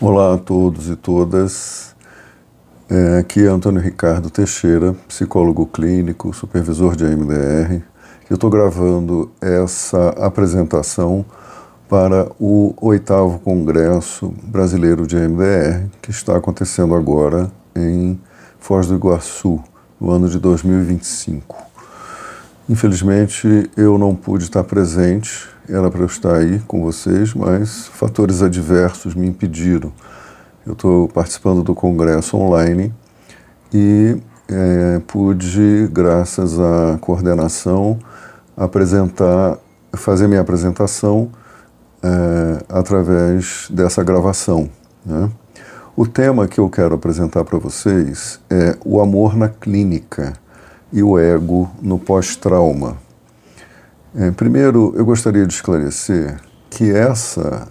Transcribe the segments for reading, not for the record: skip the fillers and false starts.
Olá a todos e todas. Aqui é Antônio Ricardo Teixeira, psicólogo clínico, supervisor de EMDR. Eu estou gravando essa apresentação para o 8º Congresso Brasileiro de EMDR, que está acontecendo agora em Foz do Iguaçu, no ano de 2025. Infelizmente, eu não pude estar presente, era para eu estar aí com vocês, mas fatores adversos me impediram. Eu estou participando do congresso online e pude, graças à coordenação, fazer minha apresentação através dessa gravação, né? O tema que eu quero apresentar para vocês é o amor na clínica e o ego no pós-trauma. Primeiro, eu gostaria de esclarecer que essa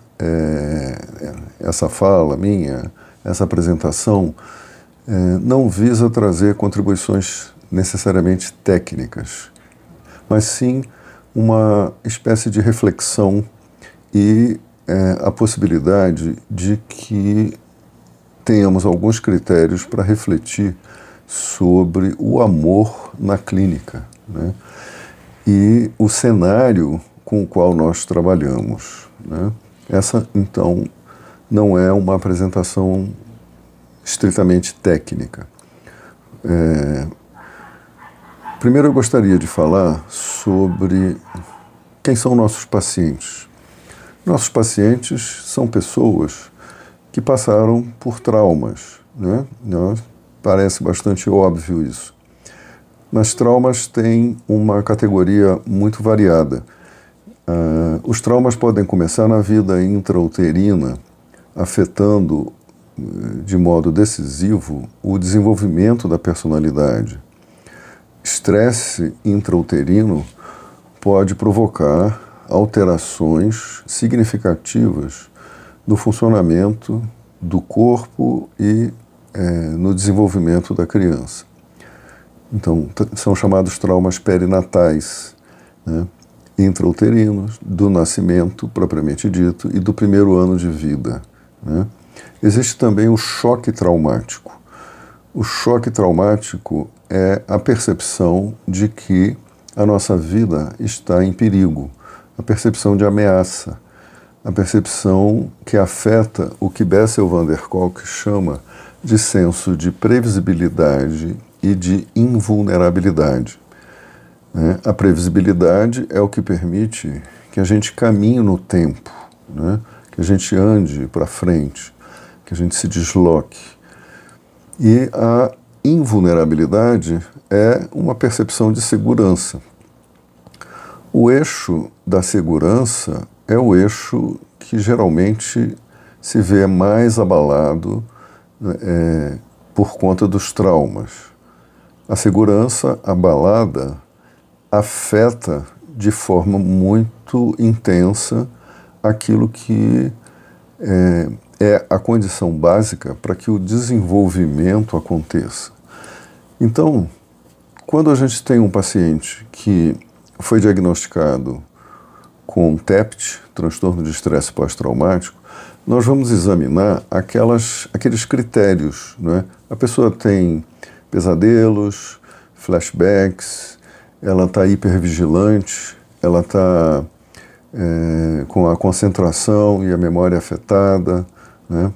fala minha, essa apresentação, não visa trazer contribuições necessariamente técnicas, mas sim uma espécie de reflexão e a possibilidade de que tenhamos alguns critérios para refletir sobre o amor na clínica, né? E o cenário com o qual nós trabalhamos, né? Essa, então, não é uma apresentação estritamente técnica. Primeiro eu gostaria de falar sobre quem são nossos pacientes. Nossos pacientes são pessoas que passaram por traumas, né? Parece bastante óbvio isso. Mas traumas têm uma categoria muito variada. Os traumas podem começar na vida intrauterina, afetando de modo decisivo o desenvolvimento da personalidade. Estresse intrauterino pode provocar alterações significativas no funcionamento do corpo e no desenvolvimento da criança. Então, são chamados traumas perinatais, né? Intrauterinos, do nascimento, propriamente dito, e do primeiro ano de vida, né? Existe também o choque traumático. O choque traumático é a percepção de que a nossa vida está em perigo, a percepção de ameaça, a percepção que afeta o que Bessel van der Kolk chama de senso de previsibilidade e de invulnerabilidade. A previsibilidade é o que permite que a gente caminhe no tempo, né? Que a gente ande para frente, que a gente se desloque. E a invulnerabilidade é uma percepção de segurança. O eixo da segurança é o eixo que geralmente se vê mais abalado por conta dos traumas. A segurança abalada afeta de forma muito intensa aquilo que é a condição básica para que o desenvolvimento aconteça. Então, quando a gente tem um paciente que foi diagnosticado com TEPT, transtorno de estresse pós-traumático, nós vamos examinar aqueles critérios, né? A pessoa tem pesadelos, flashbacks, ela está hipervigilante, ela está com a concentração e a memória afetada, né?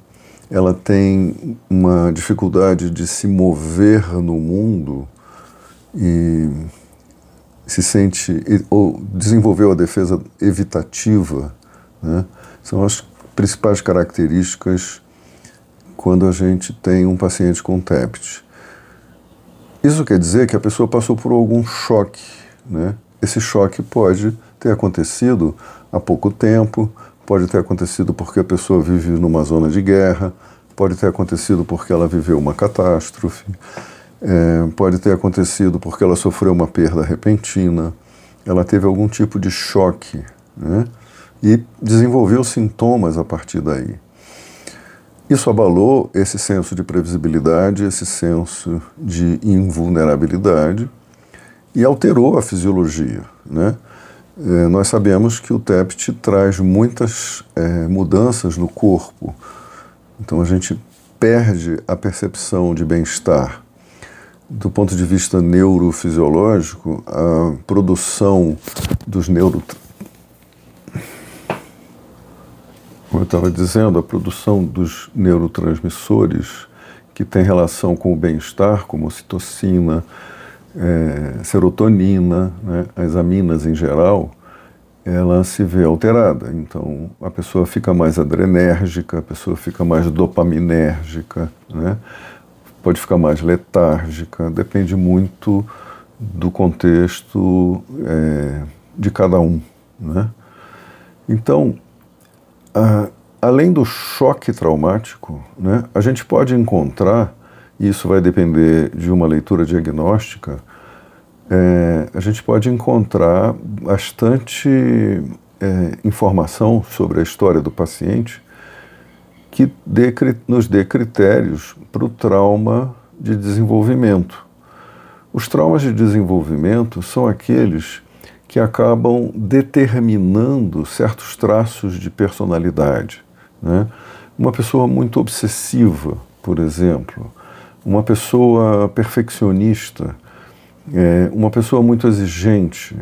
Ela tem uma dificuldade de se mover no mundo e se sente, ou desenvolveu a defesa evitativa, né? São as principais características quando a gente tem um paciente com TEPT. Isso quer dizer que a pessoa passou por algum choque, né? Esse choque pode ter acontecido há pouco tempo, pode ter acontecido porque a pessoa vive numa zona de guerra, pode ter acontecido porque ela viveu uma catástrofe, pode ter acontecido porque ela sofreu uma perda repentina, ela teve algum tipo de choque, né? E desenvolveu sintomas a partir daí. Isso abalou esse senso de previsibilidade, esse senso de invulnerabilidade e alterou a fisiologia, né? Nós sabemos que o TEPT traz muitas mudanças no corpo, Então a gente perde a percepção de bem-estar. Do ponto de vista neurofisiológico, a produção dos como eu estava dizendo, a produção dos neurotransmissores que tem relação com o bem-estar, como ocitocina, serotonina, né, as aminas em geral, ela se vê alterada. Então, a pessoa fica mais adrenérgica, a pessoa fica mais dopaminérgica, né? Pode ficar mais letárgica, depende muito do contexto de cada um, né? Então, além do choque traumático, né, a gente pode encontrar, e isso vai depender de uma leitura diagnóstica, a gente pode encontrar bastante informação sobre a história do paciente que nos dê critérios para o trauma de desenvolvimento. Os traumas de desenvolvimento são aqueles que acabam determinando certos traços de personalidade, né? Uma pessoa muito obsessiva, por exemplo, uma pessoa perfeccionista, uma pessoa muito exigente,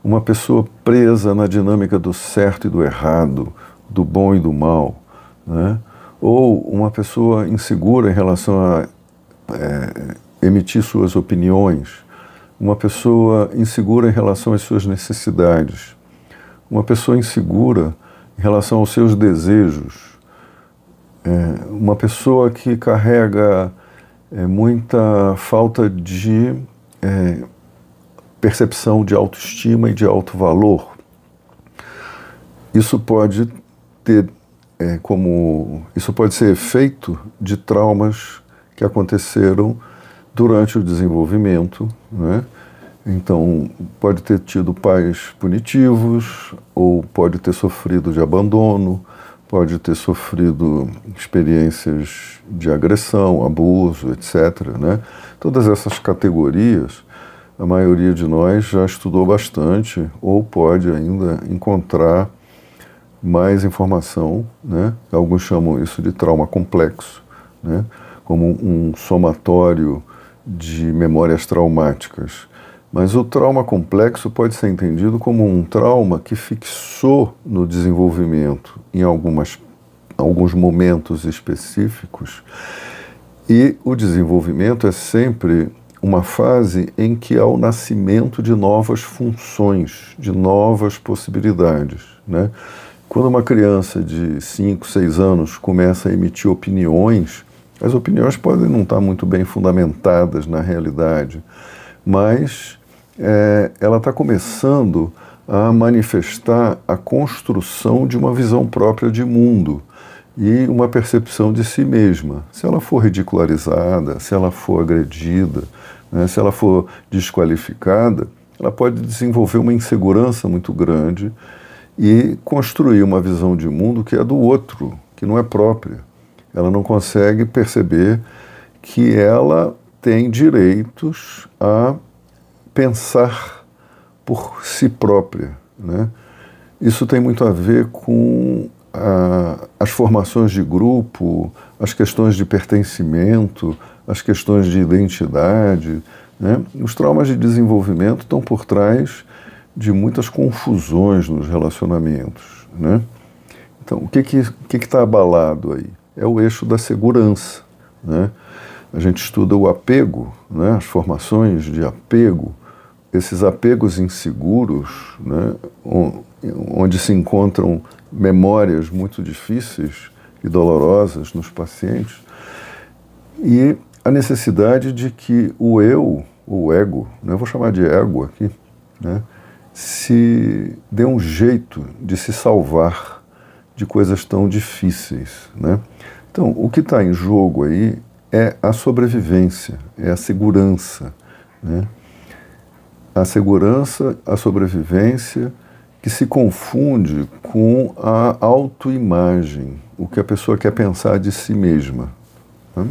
uma pessoa presa na dinâmica do certo e do errado, do bom e do mal, né? Ou uma pessoa insegura em relação a emitir suas opiniões, uma pessoa insegura em relação às suas necessidades, uma pessoa insegura em relação aos seus desejos, uma pessoa que carrega muita falta de percepção de autoestima e de alto valor. Isso pode ter isso pode ser efeito de traumas que aconteceram durante o desenvolvimento, né? Então, pode ter tido pais punitivos, ou pode ter sofrido de abandono, pode ter sofrido experiências de agressão, abuso, etc., né? Todas essas categorias, a maioria de nós já estudou bastante, ou pode ainda encontrar mais informação, né? Alguns chamam isso de trauma complexo, né? Como um somatório de memórias traumáticas. Mas o trauma complexo pode ser entendido como um trauma que fixou no desenvolvimento em alguns momentos específicos, e o desenvolvimento é sempre uma fase em que há o nascimento de novas funções, de novas possibilidades, né? Quando uma criança de 5, 6 anos começa a emitir opiniões, as opiniões podem não estar muito bem fundamentadas na realidade, mas ela está começando a manifestar a construção de uma visão própria de mundo e uma percepção de si mesma. Se ela for ridicularizada, se ela for agredida, né, se ela for desqualificada, ela pode desenvolver uma insegurança muito grande e construir uma visão de mundo que é do outro, que não é própria. Ela não consegue perceber que ela tem direitos a pensar por si própria, né? Isso tem muito a ver com as formações de grupo, as questões de pertencimento, as questões de identidade, né? Os traumas de desenvolvimento estão por trás de muitas confusões nos relacionamentos, né? Então, o que está abalado aí? É o eixo da segurança, né? A gente estuda o apego, né? As formações de apego, esses apegos inseguros, né? Onde se encontram memórias muito difíceis e dolorosas nos pacientes, e a necessidade de que o eu, o ego, né? Eu vou chamar de ego aqui, né? Se dê um jeito de se salvar de coisas tão difíceis, né? Então, o que está em jogo aí é a sobrevivência, é a segurança, né? A segurança, a sobrevivência, que se confunde com a autoimagem, o que a pessoa quer pensar de si mesma, né?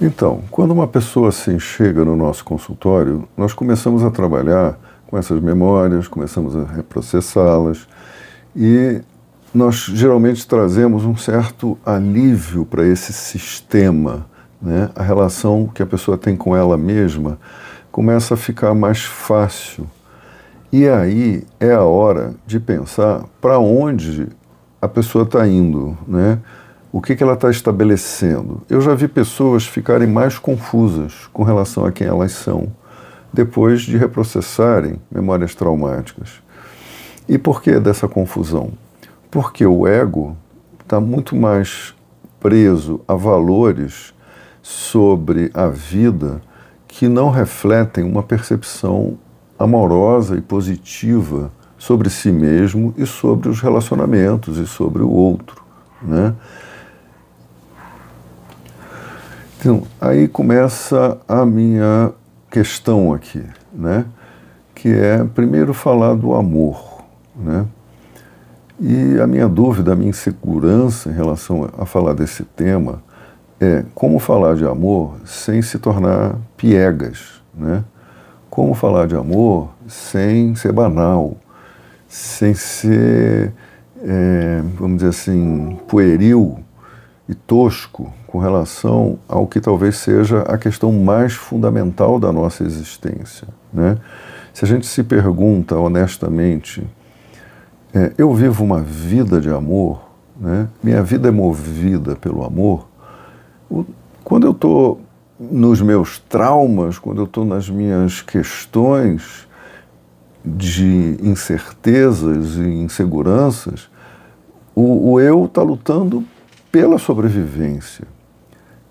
Então, quando uma pessoa assim chega no nosso consultório, nós começamos a trabalhar com essas memórias, começamos a reprocessá-las, e nós geralmente trazemos um certo alívio para esse sistema, né? A relação que a pessoa tem com ela mesma começa a ficar mais fácil. E aí é a hora de pensar para onde a pessoa está indo, né? O que ela está estabelecendo. Eu já vi pessoas ficarem mais confusas com relação a quem elas são, depois de reprocessarem memórias traumáticas. E por que dessa confusão? Porque o ego está muito mais preso a valores sobre a vida que não refletem uma percepção amorosa e positiva sobre si mesmo e sobre os relacionamentos e sobre o outro, né? Então, aí começa a minha questão aqui, né? Que é, primeiro, falar do amor, né? E a minha dúvida, a minha insegurança em relação a falar desse tema é como falar de amor sem se tornar piegas, né? Como falar de amor sem ser banal, sem ser, vamos dizer assim, pueril e tosco com relação ao que talvez seja a questão mais fundamental da nossa existência, né? Se a gente se pergunta honestamente, eu vivo uma vida de amor, né? Minha vida é movida pelo amor. Quando eu estou nos meus traumas, quando eu estou nas minhas questões de incertezas e inseguranças, o eu está lutando pela sobrevivência.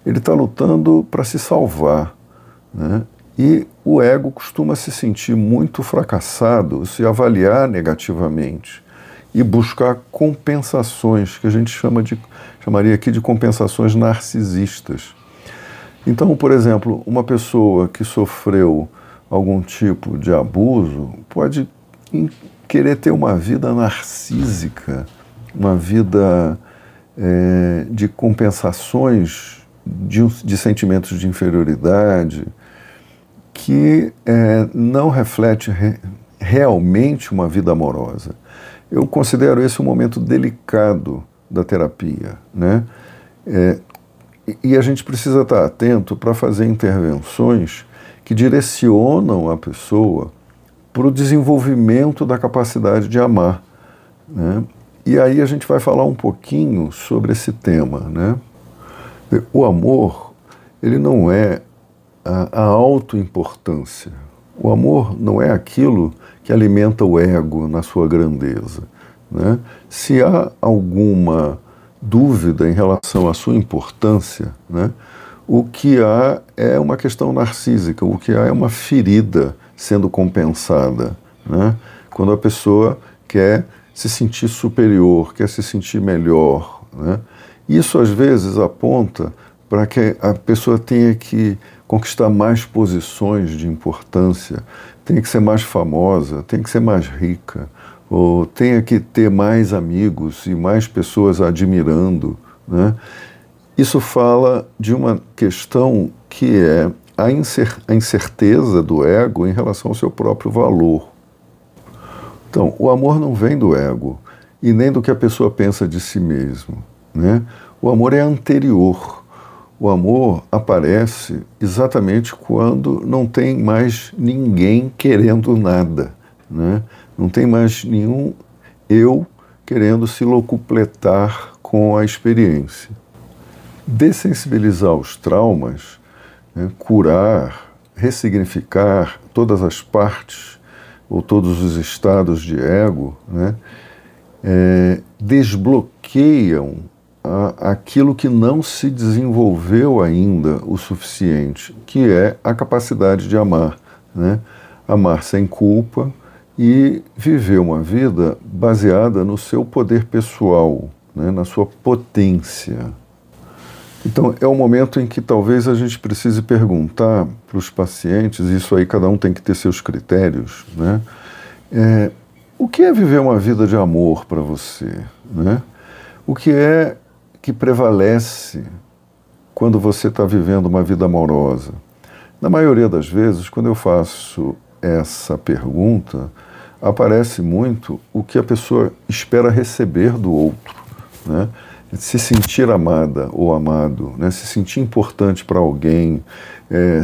Ele está lutando para se salvar, né? E o ego costuma se sentir muito fracassado, se avaliar negativamente e buscar compensações, que a gente chamaria aqui de compensações narcisistas. Então, por exemplo, uma pessoa que sofreu algum tipo de abuso pode querer ter uma vida narcísica, uma vida de compensações de sentimentos de inferioridade, que não reflete realmente uma vida amorosa. Eu considero esse um momento delicado da terapia, né? E a gente precisa estar atento para fazer intervenções que direcionam a pessoa para o desenvolvimento da capacidade de amar, né? E aí a gente vai falar um pouquinho sobre esse tema, né? O amor, ele não é a autoimportância. O amor não é aquilo que alimenta o ego na sua grandeza, né? Se há alguma dúvida em relação à sua importância, né, o que há é uma questão narcísica, o que há é uma ferida sendo compensada, né? Quando a pessoa quer se sentir superior, quer se sentir melhor, né? Isso às vezes aponta para que a pessoa tenha que conquistar mais posições de importância, tem que ser mais famosa, tem que ser mais rica, ou tenha que ter mais amigos e mais pessoas admirando, né? Isso fala de uma questão que é a incerteza do ego em relação ao seu próprio valor. Então, o amor não vem do ego e nem do que a pessoa pensa de si mesmo, né? O amor é anterior. O amor aparece exatamente quando não tem mais ninguém querendo nada, né? Não tem mais nenhum eu querendo se locupletar com a experiência. Dessensibilizar os traumas, né, curar, ressignificar todas as partes ou todos os estados de ego, né, desbloqueiam aquilo que não se desenvolveu ainda o suficiente, que é a capacidade de amar, né? Amar sem culpa e viver uma vida baseada no seu poder pessoal, né? Na sua potência. Então, é um momento em que talvez a gente precise perguntar para os pacientes, isso aí cada um tem que ter seus critérios, né? O que é viver uma vida de amor para você, né? O que é que prevalece quando você está vivendo uma vida amorosa? Na maioria das vezes, quando eu faço essa pergunta, aparece muito o que a pessoa espera receber do outro, né? Se sentir amada ou amado, né? Se sentir importante para alguém,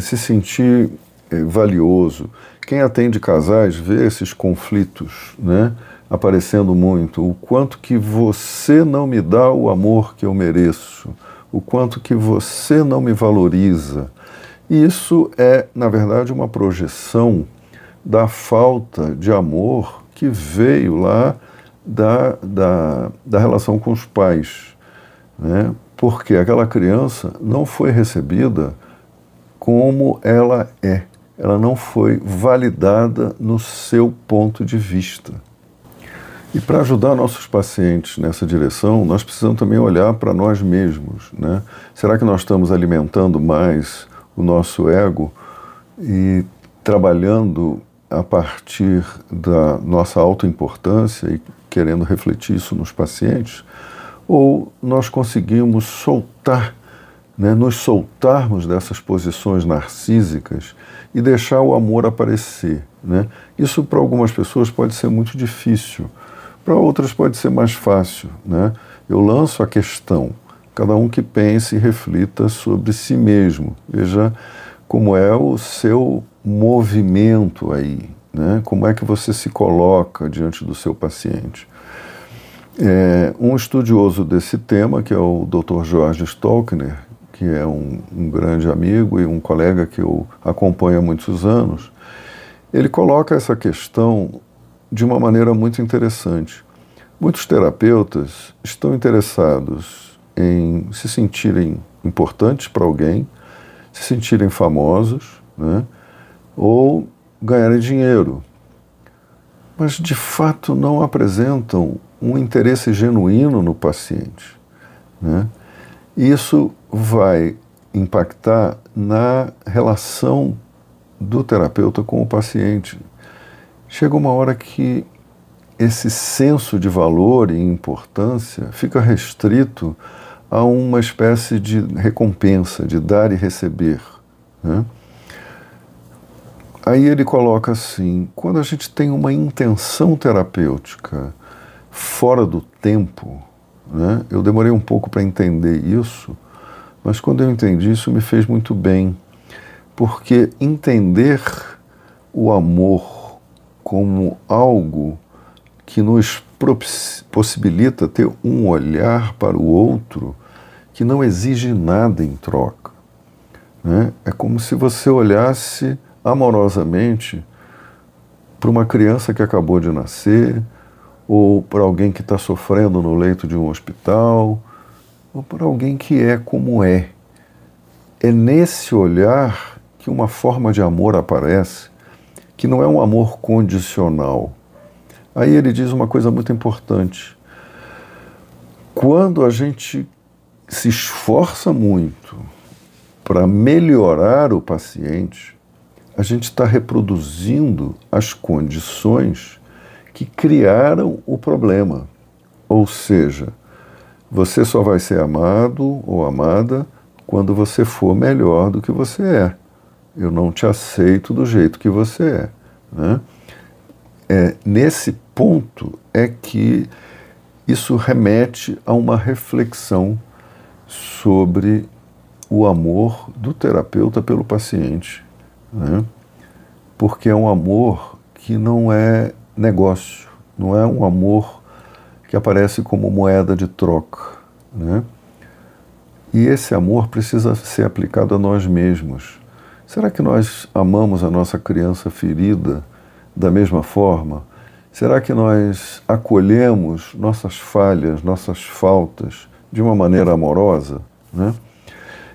se sentir valioso. Quem atende casais vê esses conflitos, né, aparecendo muito. O quanto que você não me dá o amor que eu mereço, o quanto que você não me valoriza. Isso é, na verdade, uma projeção da falta de amor que veio lá da relação com os pais, né? Porque aquela criança não foi recebida como ela é. Ela não foi validada no seu ponto de vista. E para ajudar nossos pacientes nessa direção, nós precisamos também olhar para nós mesmos, né? Será que nós estamos alimentando mais o nosso ego e trabalhando a partir da nossa autoimportância e querendo refletir isso nos pacientes? Ou nós conseguimos soltar, né, nos soltarmos dessas posições narcísicas e deixar o amor aparecer, né? Isso para algumas pessoas pode ser muito difícil, para outras pode ser mais fácil, né? Eu lanço a questão, cada um que pense e reflita sobre si mesmo, veja como é o seu movimento aí, né? Como é que você se coloca diante do seu paciente. Um estudioso desse tema, que é o Dr. George Stalkner, que é um grande amigo e um colega que eu acompanho há muitos anos, ele coloca essa questão de uma maneira muito interessante. Muitos terapeutas estão interessados em se sentirem importantes para alguém, se sentirem famosos, né, ou ganharem dinheiro, mas de fato não apresentam um interesse genuíno no paciente, né? Isso vai impactar na relação do terapeuta com o paciente. Chega uma hora que esse senso de valor e importância fica restrito a uma espécie de recompensa, de dar e receber, né? Aí ele coloca assim, quando a gente tem uma intenção terapêutica fora do tempo, né? Eu demorei um pouco para entender isso, mas quando eu entendi isso me fez muito bem, porque entender o amor como algo que nos possibilita ter um olhar para o outro que não exige nada em troca, né? É como se você olhasse amorosamente para uma criança que acabou de nascer, ou para alguém que está sofrendo no leito de um hospital, ou para alguém que é como é. É nesse olhar que uma forma de amor aparece, que não é um amor condicional. Aí ele diz uma coisa muito importante. Quando a gente se esforça muito para melhorar o paciente, a gente está reproduzindo as condições que criaram o problema. Ou seja, você só vai ser amado ou amada quando você for melhor do que você é. Eu não te aceito do jeito que você é, né? Nesse ponto é que isso remete a uma reflexão sobre o amor do terapeuta pelo paciente, né? Porque é um amor que não é negócio, não é um amor que aparece como moeda de troca, né? E esse amor precisa ser aplicado a nós mesmos. Será que nós amamos a nossa criança ferida da mesma forma? Será que nós acolhemos nossas falhas, nossas faltas de uma maneira amorosa, né?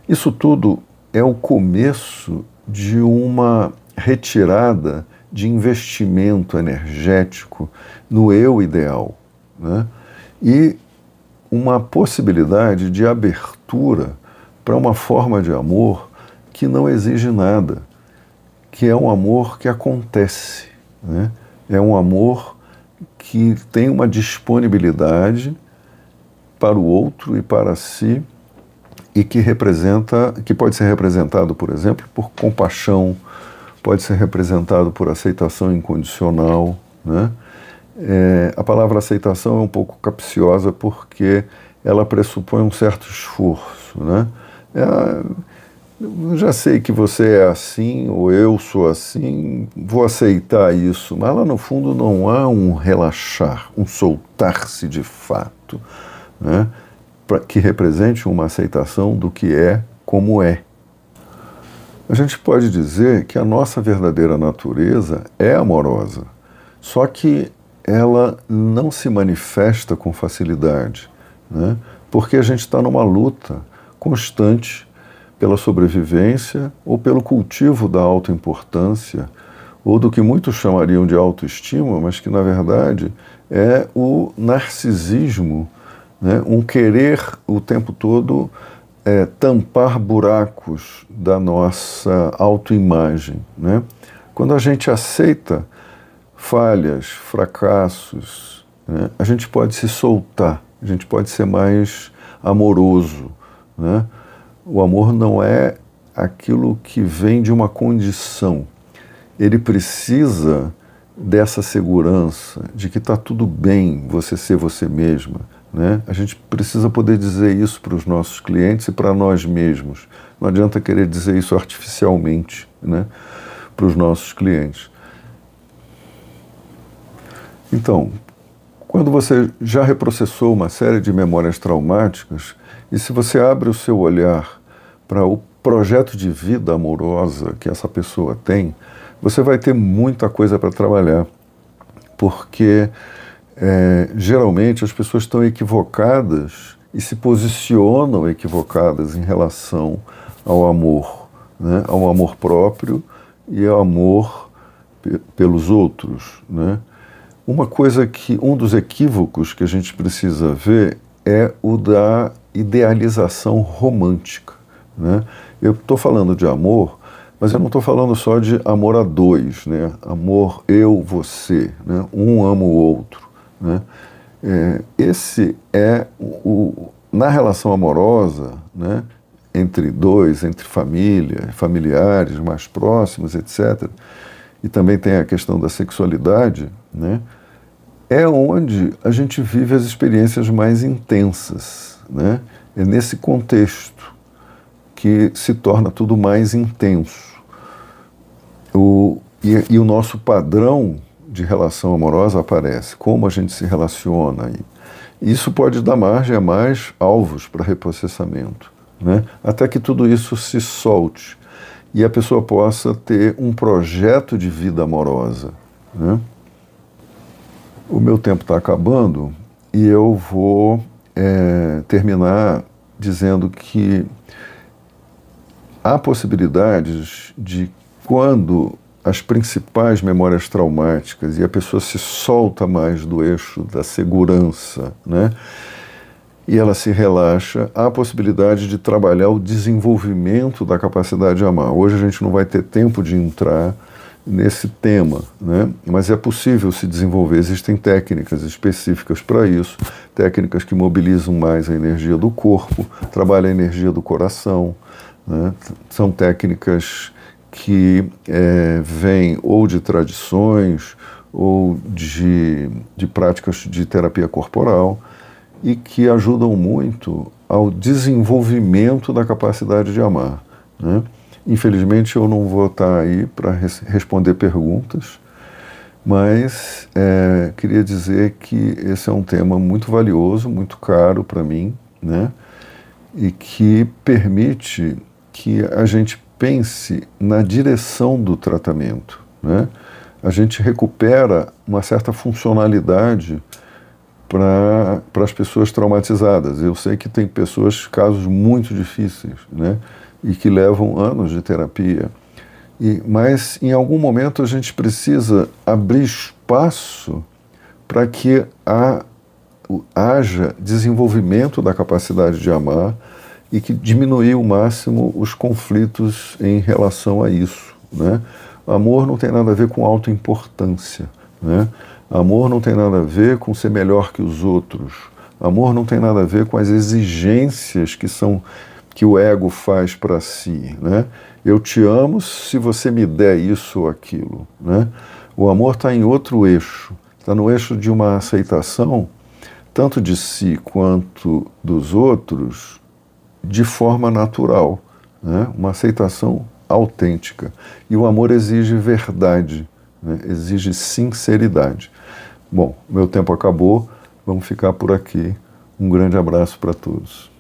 Isso tudo é o começo de uma retirada de investimento energético no eu ideal, né? E uma possibilidade de abertura para uma forma de amor que não exige nada, que é um amor que acontece, né? É um amor que tem uma disponibilidade para o outro e para si, e que pode ser representado, por exemplo, por compaixão, pode ser representado por aceitação incondicional, né? A palavra aceitação é um pouco capciosa porque ela pressupõe um certo esforço, né? Eu já sei que você é assim, ou eu sou assim, vou aceitar isso, mas lá no fundo não há um relaxar, um soltar-se de fato, né? Que represente uma aceitação do que é como é. A gente pode dizer que a nossa verdadeira natureza é amorosa, só que ela não se manifesta com facilidade, né? Porque a gente está numa luta constante pela sobrevivência ou pelo cultivo da autoimportância, ou do que muitos chamariam de autoestima, mas que na verdade é o narcisismo, né? Um querer o tempo todo tampar buracos da nossa autoimagem, né? Quando a gente aceita falhas, fracassos, né, a gente pode se soltar, a gente pode ser mais amoroso, né? O amor não é aquilo que vem de uma condição. Ele precisa dessa segurança de que está tudo bem você ser você mesma, né? A gente precisa poder dizer isso para os nossos clientes e para nós mesmos. Não adianta querer dizer isso artificialmente, né, para os nossos clientes. Então, quando você já reprocessou uma série de memórias traumáticas, e se você abre o seu olhar para o projeto de vida amorosa que essa pessoa tem, você vai ter muita coisa para trabalhar, porque geralmente as pessoas estão equivocadas e se posicionam equivocadas em relação ao amor, né? Ao amor próprio e ao amor pelos outros, né? Um dos equívocos que a gente precisa ver é o da idealização romântica, né? Eu estou falando de amor, mas eu não estou falando só de amor a dois, né? Amor eu, você, né? Um ama o outro, né? Esse é na relação amorosa, né? Entre dois, entre familiares mais próximos, etc. E também tem a questão da sexualidade, né? É onde a gente vive as experiências mais intensas, né? É nesse contexto que se torna tudo mais intenso. E o nosso padrão de relação amorosa aparece, como a gente se relaciona aí. Isso pode dar margem a mais alvos para reprocessamento, né? Até que tudo isso se solte e a pessoa possa ter um projeto de vida amorosa, né? O meu tempo está acabando e eu vou terminar dizendo que há possibilidades de, quando as principais memórias traumáticas e a pessoa se solta mais do eixo da segurança, né, e ela se relaxa, há a possibilidade de trabalhar o desenvolvimento da capacidade de amar. Hoje a gente não vai ter tempo de entrar nesse tema, né? Mas é possível se desenvolver. Existem técnicas específicas para isso, técnicas que mobilizam mais a energia do corpo, trabalham a energia do coração, né? São técnicas que vêm ou de tradições ou de práticas de terapia corporal e que ajudam muito ao desenvolvimento da capacidade de amar, né? Infelizmente eu não vou estar aí para responder perguntas, mas queria dizer que esse é um tema muito valioso, muito caro para mim, né? E que permite que a gente pense na direção do tratamento, né? A gente recupera uma certa funcionalidade para as pessoas traumatizadas. Eu sei que tem casos muito difíceis, né? E que levam anos de terapia. Mas, em algum momento, a gente precisa abrir espaço para que haja desenvolvimento da capacidade de amar e que diminuir ao máximo os conflitos em relação a isso, né? Amor não tem nada a ver com autoimportância, né? Amor não tem nada a ver com ser melhor que os outros. Amor não tem nada a ver com as exigências que o ego faz para si, né? Eu te amo se você me der isso ou aquilo, né? O amor está em outro eixo, está no eixo de uma aceitação, tanto de si quanto dos outros, de forma natural, né? Uma aceitação autêntica. E o amor exige verdade, né? Exige sinceridade. Bom, meu tempo acabou, vamos ficar por aqui. Um grande abraço para todos.